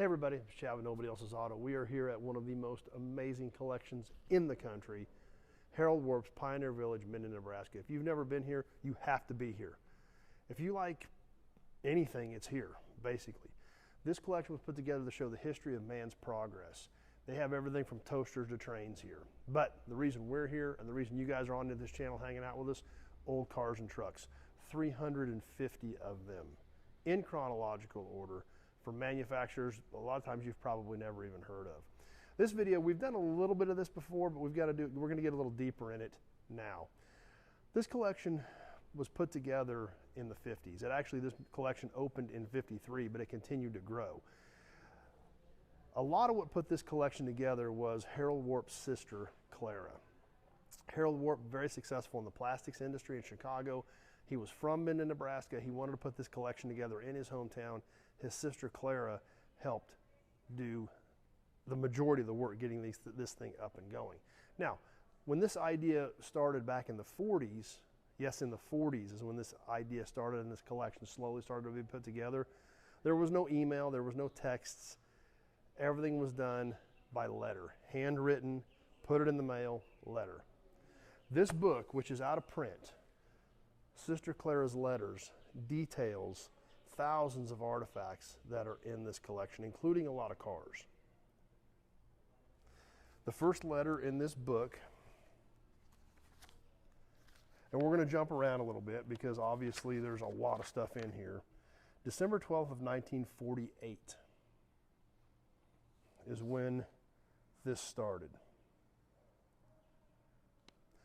Hey everybody, it's Chad with Nobody Else's Auto. We are here at one of the most amazing collections in the country, Harold Warp's Pioneer Village, Minden, Nebraska. If you've never been here, you have to be here. If you like anything, it's here, basically. This collection was put together to show the history of man's progress. They have everything from toasters to trains here. But the reason we're here and the reason you guys are on this channel hanging out with us, old cars and trucks. 350 of them in chronological order, from manufacturers a lot of times you've probably never even heard of. This video, we've done a little bit of this before, but we're going to get a little deeper in it now. This collection was put together in the 50s. This collection opened in 53, but it continued to grow. A lot of what put this collection together was Harold Warp's sister, Clara. Harold Warp, very successful in the plastics industry in Chicago. He was from Minden, Nebraska. He wanted to put this collection together in his hometown. His sister Clara helped do the majority of the work getting this thing up and going. Now, when this idea started back in the 40s, yes, in the 40s is when this idea started and this collection slowly started to be put together. There was no email, there was no texts. Everything was done by letter, handwritten, put it in the mail, letter. This book, which is out of print, Sister Clara's Letters, details thousands of artifacts that are in this collection, including a lot of cars. The first letter in this book, and we're going to jump around a little bit because obviously there's a lot of stuff in here. December 12th of 1948 is when this started.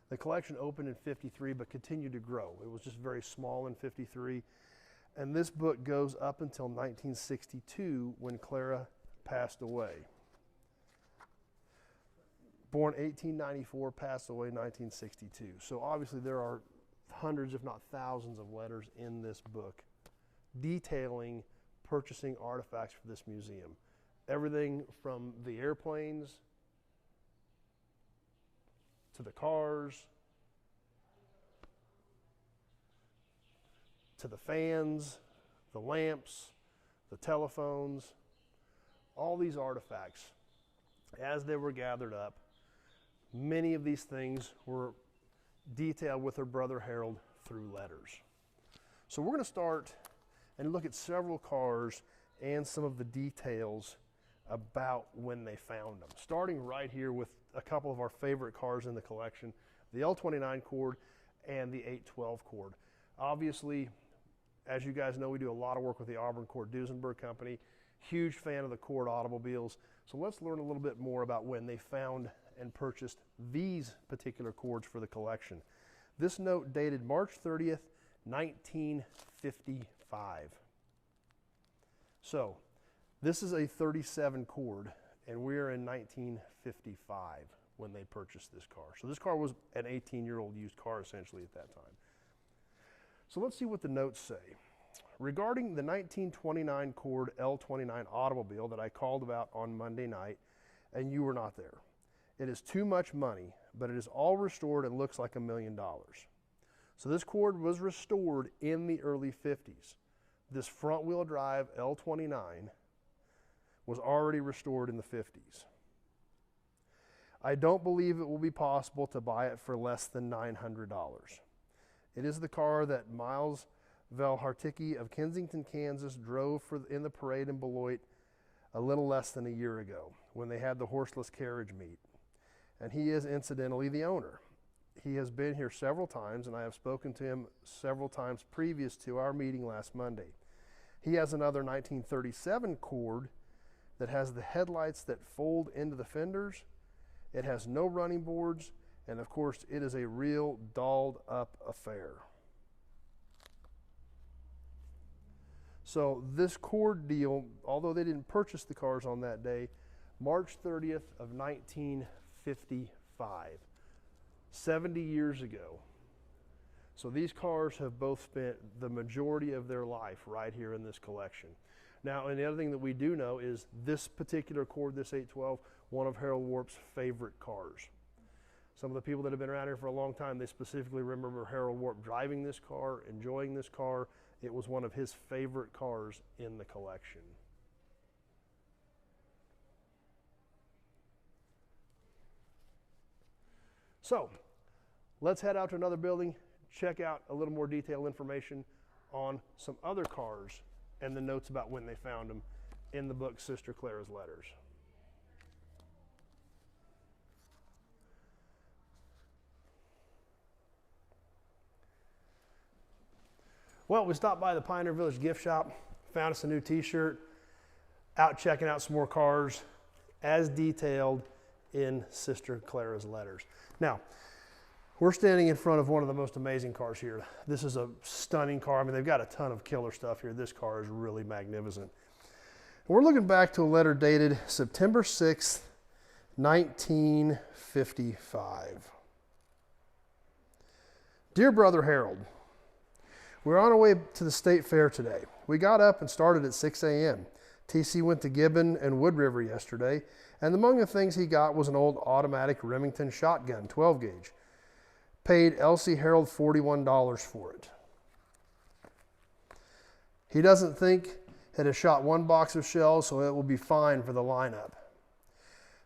The collection opened in 53 but continued to grow. It was just very small in 53. And this book goes up until 1962 when Clara passed away. Born 1894, passed away 1962. So obviously there are hundreds, if not thousands, of letters in this book detailing purchasing artifacts for this museum. Everything from the airplanes to the cars, to the fans, the lamps, the telephones, all these artifacts. As they were gathered up, many of these things were detailed with her brother Harold through letters. So we're going to start and look at several cars and some of the details about when they found them. Starting right here with a couple of our favorite cars in the collection, the L29 Cord and the 812 Cord. Obviously, as you guys know, we do a lot of work with the Auburn Cord Duesenberg Company. Huge fan of the Cord automobiles. So let's learn a little bit more about when they found and purchased these particular Cords for the collection. This note dated March 30th, 1955. So, this is a 37 Cord, and we're in 1955 when they purchased this car. So this car was an 18-year-old used car essentially at that time. So let's see what the notes say. Regarding the 1929 Cord L29 automobile that I called about on Monday night, and you were not there. It is too much money, but it is all restored and looks like $1 million. So this Cord was restored in the early 50s. This front-wheel drive L29 was already restored in the 50s. I don't believe it will be possible to buy it for less than $900. It is the car that Miles Velharticki of Kensington, Kansas drove in the parade in Beloit a little less than a year ago when they had the horseless carriage meet. And he is incidentally the owner. He has been here several times, and I have spoken to him several times previous to our meeting last Monday. He has another 1937 Cord that has the headlights that fold into the fenders. It has no running boards, and of course it is a real dolled up affair. So this Cord deal, although they didn't purchase the cars on that day, March 30th of 1955, 70 years ago. So these cars have both spent the majority of their life right here in this collection. Now, and the other thing that we do know is this particular Cord, this 812, one of Harold Warp's favorite cars. Some of the people that have been around here for a long time, they specifically remember Harold Warp driving this car, enjoying this car. It was one of his favorite cars in the collection. So let's head out to another building, check out a little more detailed information on some other cars and the notes about when they found them in the book Sister Clara's Letters. Well, we stopped by the Pioneer Village gift shop, found us a new t-shirt, out checking out some more cars as detailed in Sister Clara's Letters. Now, we're standing in front of one of the most amazing cars here. This is a stunning car. I mean, they've got a ton of killer stuff here. This car is really magnificent. We're looking back to a letter dated September 6th, 1955. Dear Brother Harold, we're on our way to the State Fair today. We got up and started at 6 a.m. TC went to Gibbon and Wood River yesterday, and among the things he got was an old automatic Remington shotgun, 12 gauge. Paid Elsie Harold $41 for it. He doesn't think it has shot one box of shells, so it will be fine for the lineup.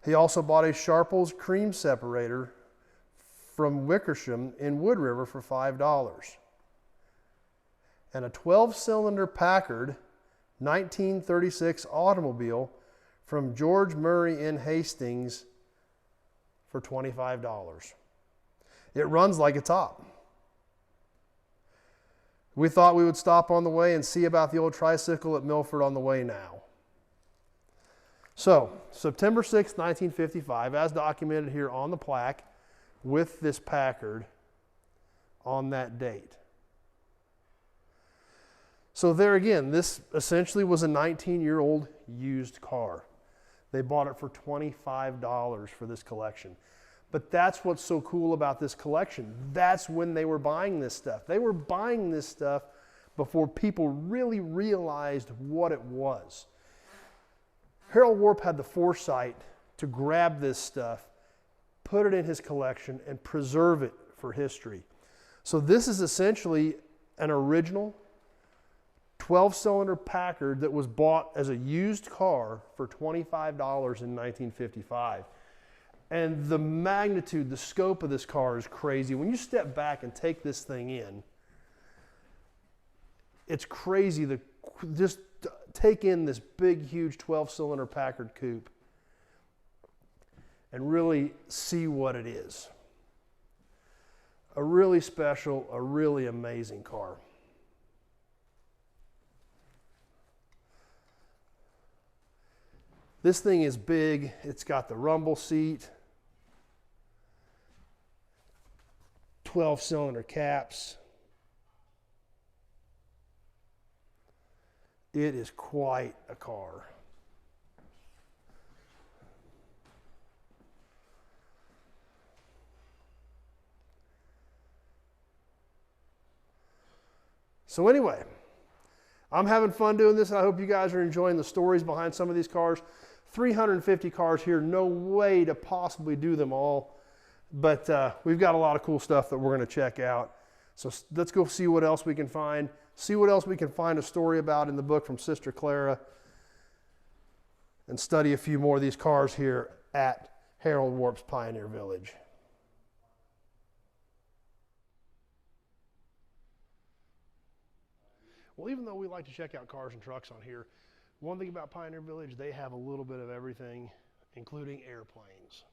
He also bought a Sharples cream separator from Wickersham in Wood River for $5. And a 12-cylinder Packard 1936 automobile from George Murray in Hastings for $25. It runs like a top. We thought we would stop on the way and see about the old tricycle at Milford on the way now. So, September 6, 1955, as documented here on the plaque with this Packard on that date. So there again, this essentially was a 19-year-old used car. They bought it for $25 for this collection. But that's what's so cool about this collection. That's when they were buying this stuff. They were buying this stuff before people really realized what it was. Harold Warp had the foresight to grab this stuff, put it in his collection, and preserve it for history. So this is essentially an original 12-cylinder Packard that was bought as a used car for $25 in 1955. And the magnitude, the scope of this car is crazy. When you step back and take this thing in, it's crazy to just take in this big, huge 12-cylinder Packard coupe and really see what it is. A really special, a really amazing car. This thing is big. It's got the rumble seat, 12-cylinder caps. It is quite a car. So anyway, I'm having fun doing this. I hope you guys are enjoying the stories behind some of these cars. 350 cars here, no way to possibly do them all. But we've got a lot of cool stuff that we're going to check out. So let's go see what else we can find. See what else we can find a story about in the book from Sister Clara. And study a few more of these cars here at Harold Warp's Pioneer Village. Well, even though we like to check out cars and trucks on here, one thing about Pioneer Village, they have a little bit of everything, including airplanes.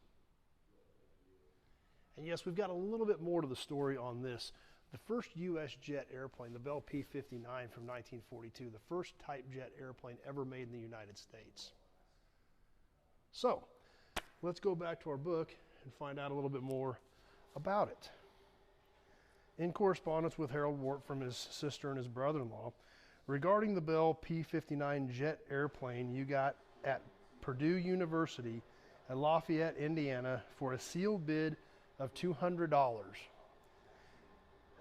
And yes, we've got a little bit more to the story on this. The first U.S. jet airplane, the Bell P-59 from 1942, the first type jet airplane ever made in the United States. So, let's go back to our book and find out a little bit more about it. In correspondence with Harold Warp from his sister and his brother-in-law, regarding the Bell P-59 jet airplane you got at Purdue University at Lafayette, Indiana for a sealed bid of $200.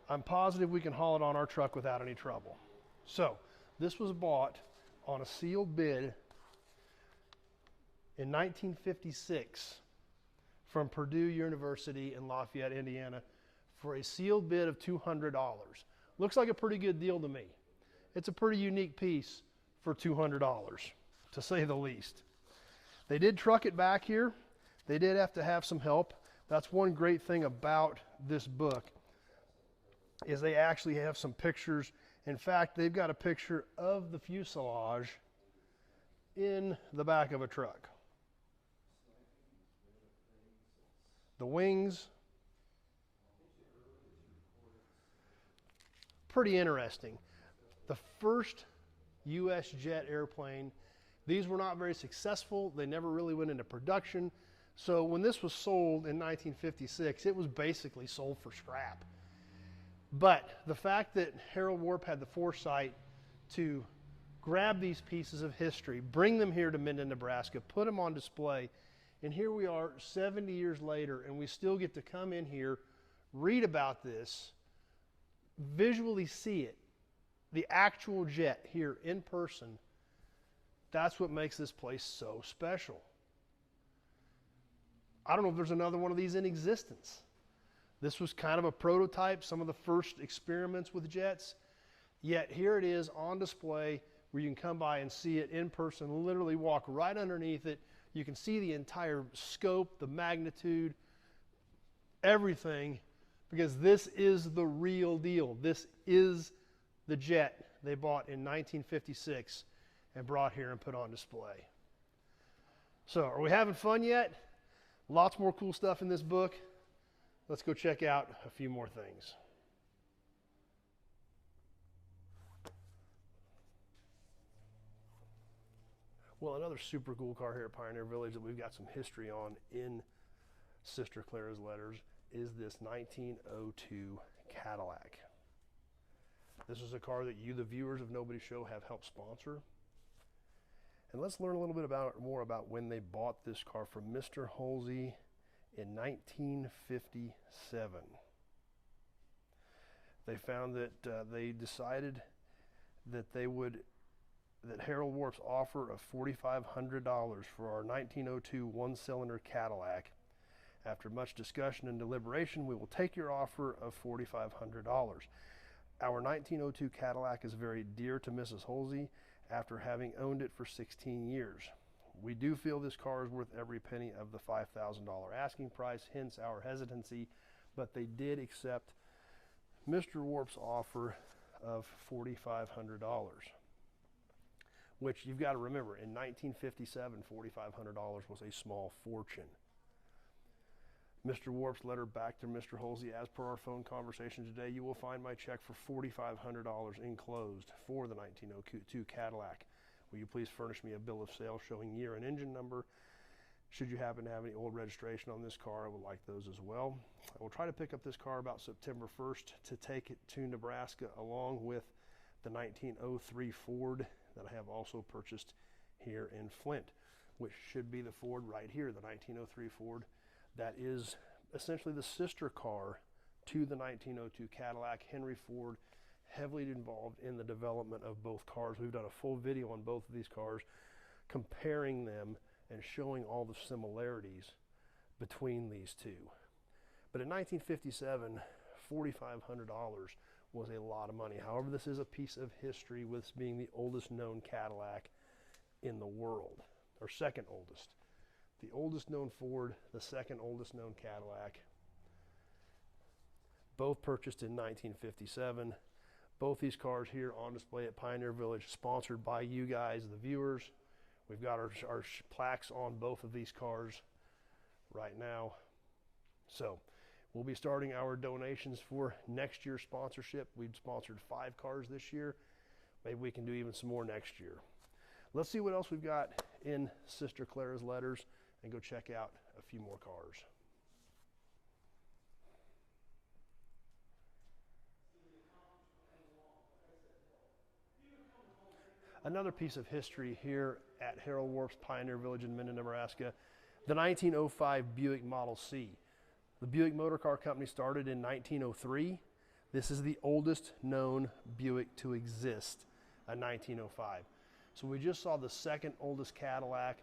I'm positive we can haul it on our truck without any trouble. So, this was bought on a sealed bid in 1956 from Purdue University in Lafayette, Indiana for a sealed bid of $200. Looks like a pretty good deal to me. It's a pretty unique piece for $200, to say the least. They did truck it back here. They did have to have some help. That's one great thing about this book, is they actually have some pictures. In fact, they've got a picture of the fuselage in the back of a truck. The wings, pretty interesting. The first U.S. jet airplane, these were not very successful. They never really went into production. So when this was sold in 1956, it was basically sold for scrap. But the fact that Harold Warp had the foresight to grab these pieces of history, bring them here to Minden, Nebraska, put them on display, and here we are 70 years later, and we still get to come in here, read about this, visually see it, the actual jet here in person. That's what makes this place so special. I don't know if there's another one of these in existence. This was kind of a prototype, some of the first experiments with jets. Yet here it is on display where you can come by and see it in person, literally walk right underneath it. You can see the entire scope, the magnitude, everything, because this is the real deal. This is the jet they bought in 1956 and brought here and put on display. So, are we having fun yet? Lots more cool stuff in this book. Let's go check out a few more things. Well, another super cool car here at Pioneer Village that we've got some history on in Sister Clara's letters is this 1902 Cadillac. This is a car that you, the viewers of Nobody's Show, have helped sponsor. And let's learn a little bit more about when they bought this car from Mr. Holsey in 1957. They found that they decided that Harold Warp's offer of $4,500 for our 1902 one-cylinder Cadillac. After much discussion and deliberation, we will take your offer of $4,500. Our 1902 Cadillac is very dear to Mrs. Holsey after having owned it for 16 years. We do feel this car is worth every penny of the $5,000 asking price, hence our hesitancy, but they did accept Mr. Warp's offer of $4,500, which you've got to remember, in 1957, $4,500 was a small fortune. Mr. Warp's letter back to Mr. Holsey, as per our phone conversation today, you will find my check for $4,500 enclosed for the 1902 Cadillac. Will you please furnish me a bill of sale showing year and engine number? Should you happen to have any old registration on this car, I would like those as well. I will try to pick up this car about September 1st to take it to Nebraska along with the 1903 Ford that I have also purchased here in Flint, which should be the Ford right here, the 1903 Ford. That is essentially the sister car to the 1902 Cadillac. Henry Ford heavily involved in the development of both cars. We've done a full video on both of these cars, comparing them and showing all the similarities between these two. But in 1957, $4,500 was a lot of money. However, this is a piece of history with this being the oldest known Cadillac in the world, or second oldest. The oldest known Ford, the second oldest known Cadillac, both purchased in 1957. Both these cars here on display at Pioneer Village, sponsored by you guys, the viewers. We've got our plaques on both of these cars right now. So we'll be starting our donations for next year's sponsorship. We've sponsored 5 cars this year. Maybe we can do even some more next year. Let's see what else we've got in Sister Clara's letters and go check out a few more cars. Another piece of history here at Harold Warp's Pioneer Village in Minden, Nebraska, the 1905 Buick Model C. The Buick Motor Car Company started in 1903. This is the oldest known Buick to exist, a 1905. So we just saw the second oldest Cadillac,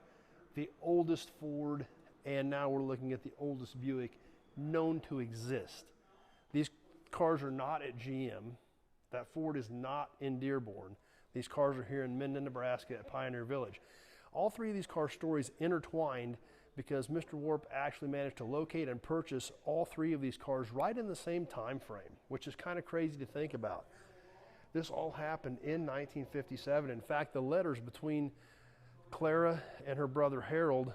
the oldest Ford, and now we're looking at the oldest Buick known to exist. These cars are not at GM. That Ford is not in Dearborn. These cars are here in Minden, Nebraska at Pioneer Village. All three of these car stories intertwined because Mr. Warp actually managed to locate and purchase all three of these cars right in the same time frame, which is kind of crazy to think about. This all happened in 1957. In fact, the letters between Clara and her brother Harold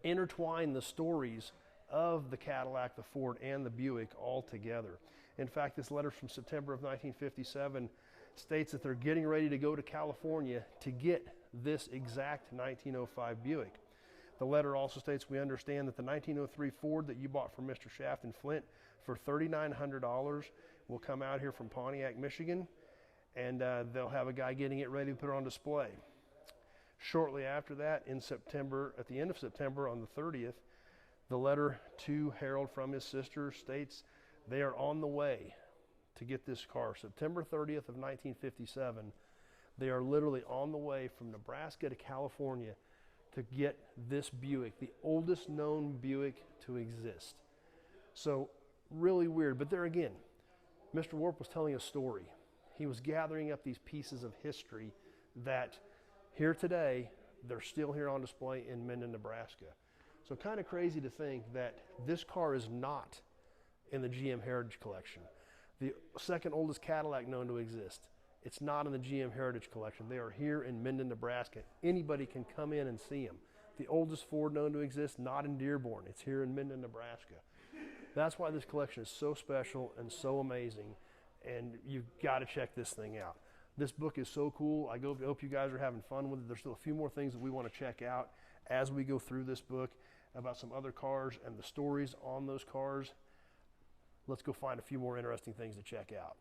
intertwine the stories of the Cadillac, the Ford, and the Buick all together. In fact, this letter from September of 1957 states that they're getting ready to go to California to get this exact 1905 Buick. The letter also states, we understand that the 1903 Ford that you bought from Mr. Shaft in Flint for $3,900 will come out here from Pontiac, Michigan, and they'll have a guy getting it ready to put it on display. Shortly after that, in September, at the end of September on the 30th, the letter to Harold from his sister states they are on the way to get this car. September 30th of 1957, they are literally on the way from Nebraska to California to get this Buick, the oldest known Buick to exist. So really weird, but there again, Mr. Warp was telling a story. He was gathering up these pieces of history that here today, they're still here on display in Minden, Nebraska. So kind of crazy to think that this car is not in the GM Heritage Collection. The second oldest Cadillac known to exist, it's not in the GM Heritage Collection. They are here in Minden, Nebraska. Anybody can come in and see them. The oldest Ford known to exist, not in Dearborn. It's here in Minden, Nebraska. That's why this collection is so special and so amazing, and you've got to check this thing out. This book is so cool. I hope you guys are having fun with it. There's still a few more things that we want to check out as we go through this book about some other cars and the stories on those cars. Let's go find a few more interesting things to check out.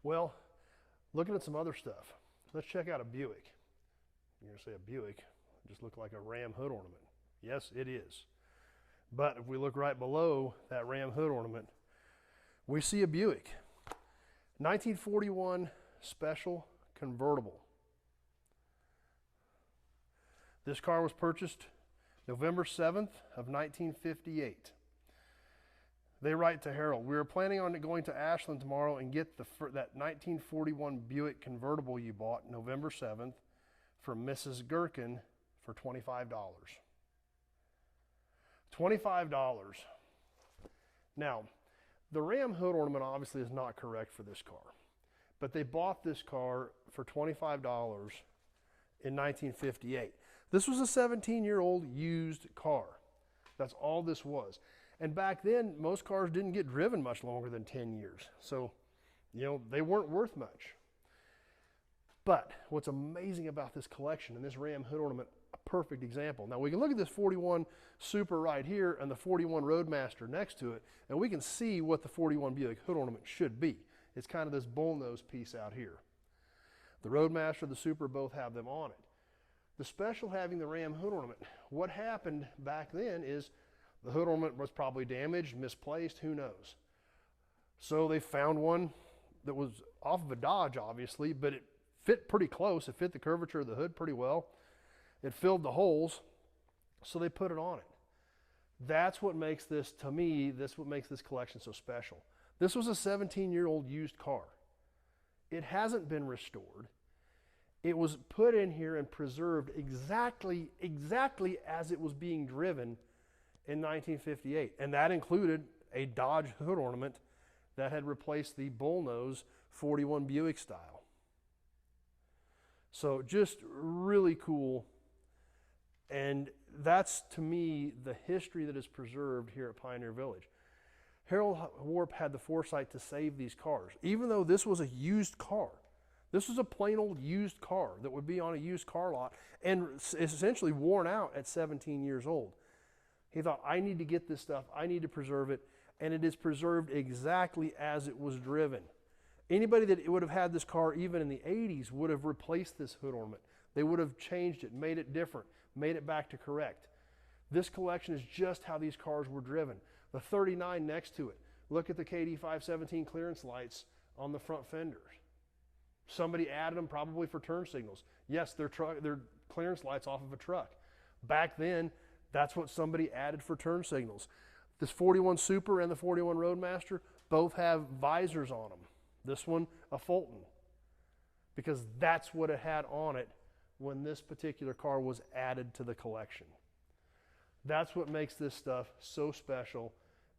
Well, looking at some other stuff, let's check out a Buick. You're going to say a Buick, just look like a Ram hood ornament. Yes, it is. But if we look right below that Ram hood ornament, we see a Buick. 1941 special convertible. This car was purchased November 7th of 1958. They write to Harold, we are planning on going to Ashland tomorrow and get that 1941 Buick convertible you bought November 7th from Mrs. Gherkin for $25. $25. Now, the Ram hood ornament obviously is not correct for this car, but they bought this car for $25 in 1958. This was a 17-year-old used car. That's all this was. And back then, most cars didn't get driven much longer than 10 years. So, they weren't worth much. But what's amazing about this collection and this Ram hood ornament, a perfect example. Now we can look at this 41 Super right here and the 41 Roadmaster next to it, and we can see what the 41 Buick hood ornament should be. It's kind of this bullnose piece out here. The Roadmaster, the Super both have them on it. The special having the Ram hood ornament, what happened back then is the hood ornament was probably damaged, misplaced, who knows. So they found one that was off of a Dodge, obviously, but it fit pretty close. It fit the curvature of the hood pretty well. It filled the holes, so they put it on it. That's what makes this, to me, what makes this collection so special. This was a 17-year-old used car. It hasn't been restored. It was put in here and preserved exactly as it was being driven in 1958. And that included a Dodge hood ornament that had replaced the bullnose 41 Buick style. So just really cool. And that's, to me, the history that is preserved here at Pioneer Village. Harold Warp had the foresight to save these cars, even though this was a used car. This was a plain old used car that would be on a used car lot and essentially worn out at 17 years old. He thought, I need to get this stuff, I need to preserve it, and it is preserved exactly as it was driven. Anybody that would have had this car even in the 80s would have replaced this hood ornament. They would have changed it, made it different, made it back to correct. This collection is just how these cars were driven. The 39 next to it, look at the KD 517 clearance lights on the front fenders. Somebody added them probably for turn signals. Yes, they're clearance lights off of a truck. Back then, that's what somebody added for turn signals. This 41 Super and the 41 Roadmaster both have visors on them. This one, a Fulton, because that's what it had on it when this particular car was added to the collection. That's what makes this stuff so special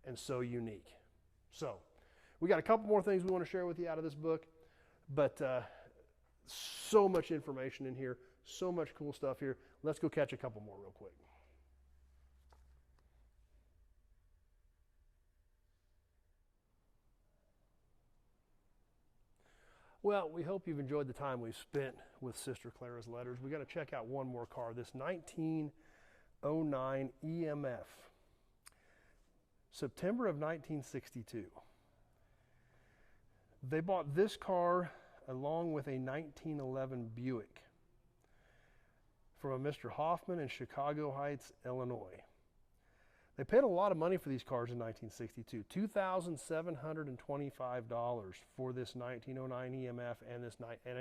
and so unique. So, we got a couple more things we want to share with you out of this book, but so much information in here, so much cool stuff here. Let's go catch a couple more real quick. Well, we hope you've enjoyed the time we've spent with Sister Clara's letters. We got to check out one more car, this 1909 EMF. September of 1962. They bought this car along with a 1911 Buick from a Mr. Hoffman in Chicago Heights, Illinois. They paid a lot of money for these cars in 1962, $2,725 for this 1909 EMF and a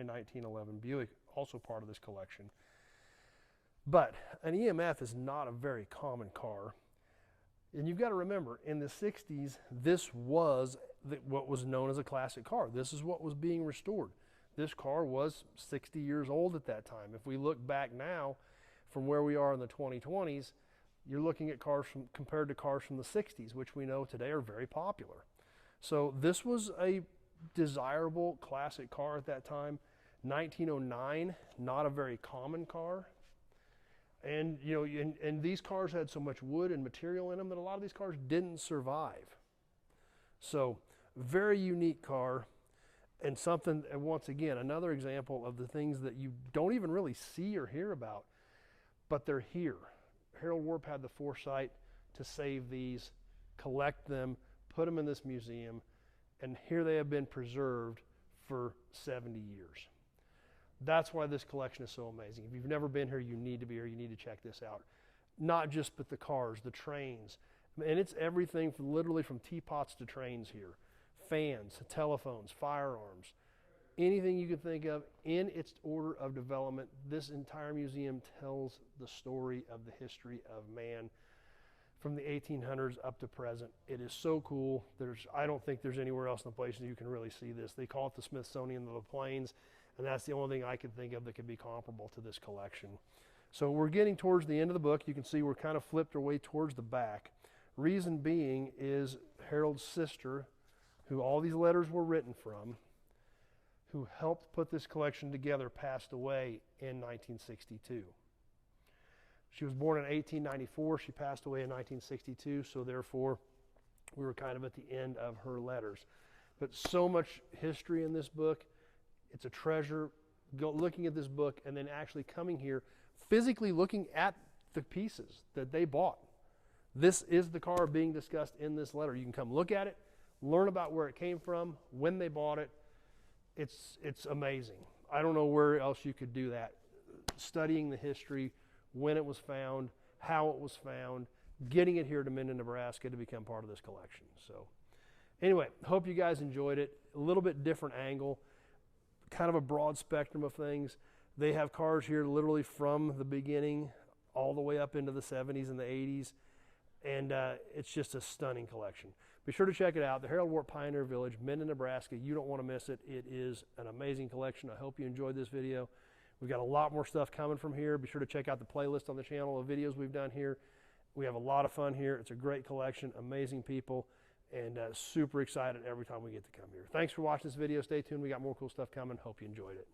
1911 Buick, also part of this collection. But an EMF is not a very common car. And you've got to remember, in the 60s, this was what was known as a classic car. This is what was being restored. This car was 60 years old at that time. If we look back now from where we are in the 2020s, you're looking at cars compared to cars from the 60s, which we know today are very popular. So this was a desirable classic car at that time. 1909, not a very common car. And you know, and these cars had so much wood and material in them that a lot of these cars didn't survive. So very unique car, and something, and once again, another example of the things that you don't even really see or hear about, but they're here. Harold Warp had the foresight to save these, collect them, put them in this museum, and here they have been preserved for 70 years. That's why this collection is so amazing. If you've never been here, you need to be here. You need to check this out. Not just but the cars, the trains, and it's everything from literally from teapots to trains here. Fans, telephones, firearms, anything you can think of in its order of development. This entire museum tells the story of the history of man from the 1800s up to present. It is so cool. I don't think there's anywhere else in the place that you can really see this. They call it the Smithsonian of the Plains, and that's the only thing I can think of that could be comparable to this collection. So we're getting towards the end of the book. You can see we're kind of flipped our way towards the back. Reason being is Harold's sister, who all these letters were written from, who helped put this collection together, passed away in 1962. She was born in 1894. She passed away in 1962, so therefore we were kind of at the end of her letters. But so much history in this book. It's a treasure. Looking at this book and then actually coming here, physically looking at the pieces that they bought. This is the car being discussed in this letter. You can come look at it, learn about where it came from, when they bought it. It's amazing. I don't know where else you could do that. Studying the history, when it was found, how it was found, getting it here to Minden, Nebraska to become part of this collection. So anyway, hope you guys enjoyed it. A little bit different angle, kind of a broad spectrum of things. They have cars here literally from the beginning all the way up into the 70s and the 80s. And it's just a stunning collection. Be sure to check it out. The Harold Warp Pioneer Village, Minden, Nebraska. You don't want to miss it. It is an amazing collection. I hope you enjoyed this video. We've got a lot more stuff coming from here. Be sure to check out the playlist on the channel of videos we've done here. We have a lot of fun here. It's a great collection, amazing people, and super excited every time we get to come here. Thanks for watching this video. Stay tuned. We got more cool stuff coming. Hope you enjoyed it.